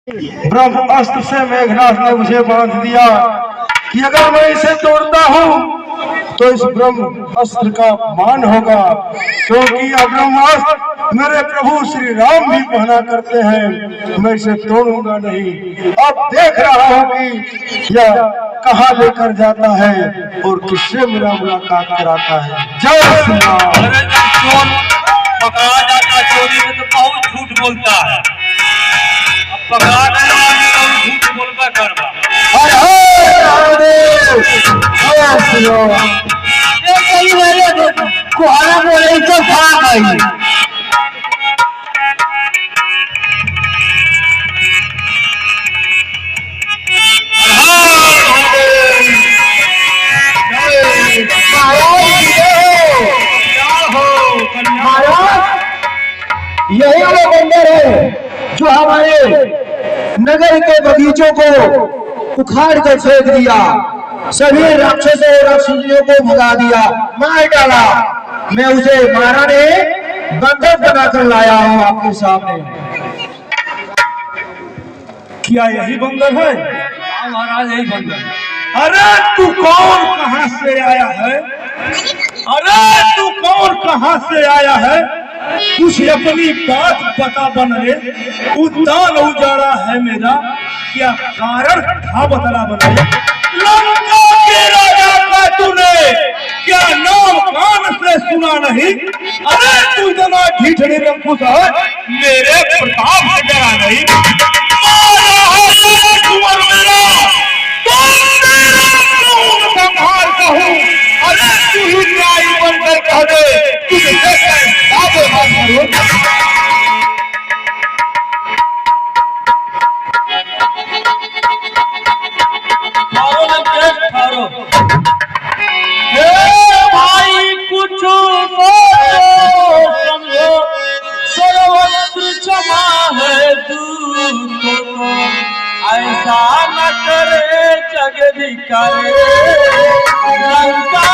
ब्रह्मास्त्र से मेघनाथ ने मुझे बांध दिया कि अगर मैं इसे तोड़ता हूँ तो इस ब्रह्मास्त्र का मान होगा, क्योंकि यह ब्रह्मास्त्र मेरे प्रभु श्री राम भी पहना करते हैं। मैं इसे तोड़ूंगा नहीं। अब देख रहा हूँ कि यह कहाँ लेकर जाता है और किससे मेरा मुलाकात कराता है। जय श्री राम। पकड़ा जाता चोरी में तो बहुत झूठ बोलता है, अब पकड़ा नहीं तो झूठ बोलता करवा। कुहारा बोले तो भाग आई। यही वो बंदर है जो हमारे नगर के बगीचों को उखाड़ कर फेंक दिया, सभी राक्षसों और राक्षसियों को भगा दिया, मार डाला। मैं उसे मारा ने बंधक बनाकर लाया हूँ आपके सामने। क्या यही बंदर है? हाँ महाराज, यही बंदर। अरे तू कौन कहां से आया है? अरे तू कौन कहां से आया है? कुछ अपनी बात बता बने। उद्यान उजाड़ा है मेरा, क्या कारण था बतला बने। लंका के राजा का तूने क्या नाम कान से सुना नहीं? अरे तू इतना ढीठड़ी रंकुश है, मेरे प्रताप से डरा नहीं। मारा है कुंवर मेरा, संहार कहूँ। अरे तू ही न्यायी बनकर कह दे, तुझे भाई कुछ सोचो समझो, सर्वत्र क्षमा है दूत को, ऐसा न करे जगदीकारे लंका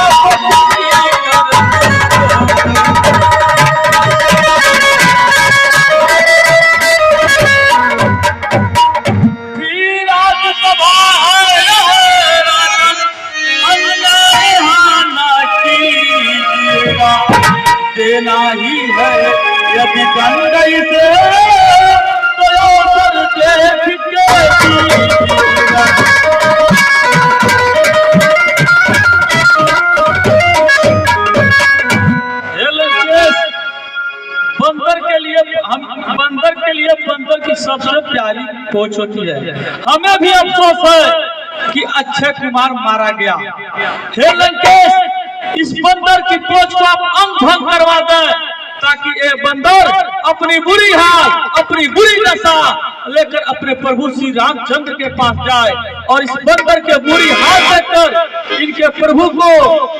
देना ही है यदि दंड से तो देख बंदर के लिए बंदर की सबसे प्यारी कोच होती है। हमें भी अफसोस है कि अक्षय कुमार मारा गया। हे लंकेश, इस बंदर की कोच को आप अंग करवा दें, ताकि ये बंदर अपनी बुरी हाल, अपनी बुरी दशा लेकर अपने प्रभु श्री रामचंद्र के पास जाए और इस बंदर के बुरी हाल देखकर इनके प्रभु को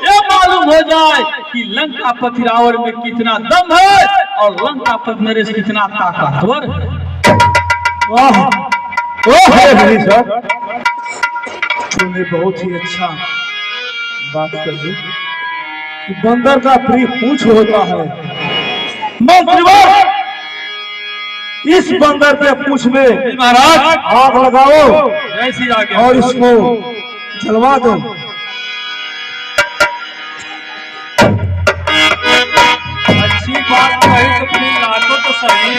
ये मालूम हो जाए कि लंकापति रावण में कितना दम है और लंकापति नरेश कितना ताकतवर है। तूने बहुत ही अच्छा बात कर दी कि बंदर का प्रिय पूछ होता है। इस बंदर के पूछ में महाराज आग लगाओ ऐसी आगे और इसको जलवा दो। अच्छी बात कही तो फिर नाटो तो सही।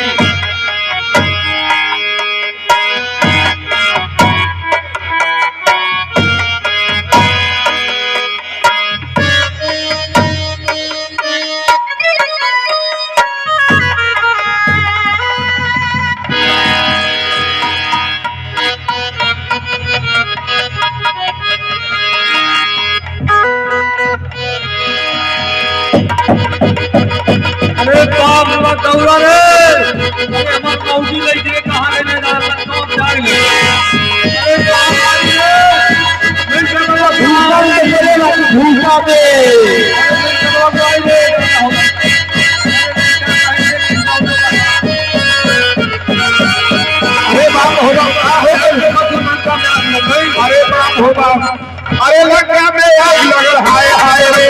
दौड़ा रे कौटी ले कहाँ लेने जा भूसा पे अरे बाप होगा, अरे लंका में आग लगल हाय हाय रे।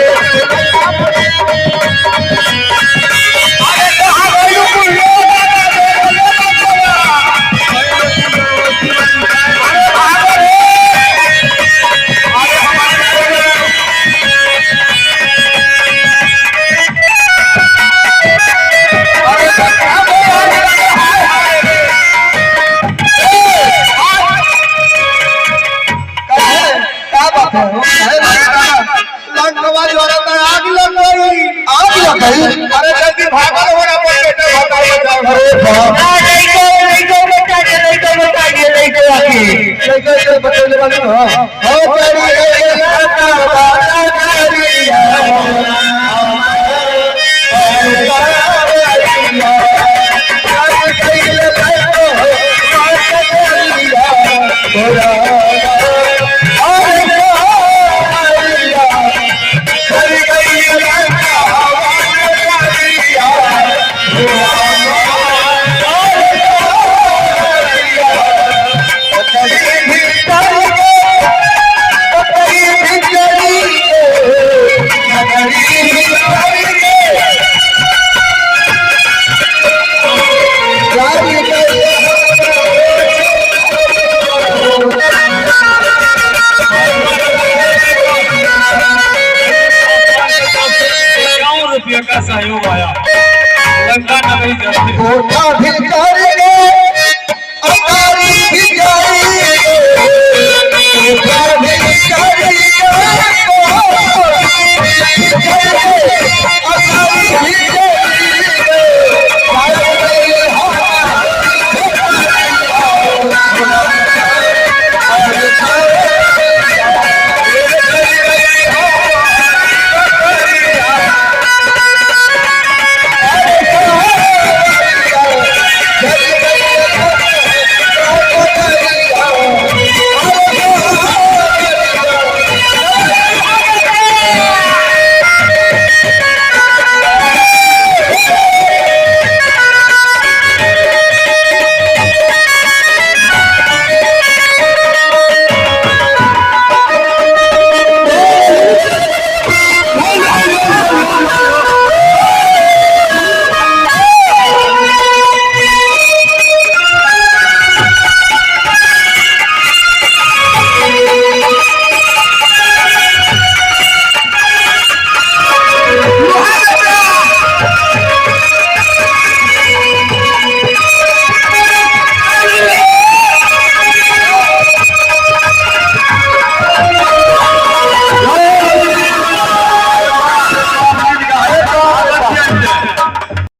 अरे कहाँ गई लंकवादी औरत आग लग गई। आग लग गई? अरे जल्दी भागो होना पड़े बताओ बताओ। अरे बाप, नहीं को बता दे, नहीं को बता दे, नहीं को आके नहीं को बता दे बाबू। हो तेरी लंका बाता करिया और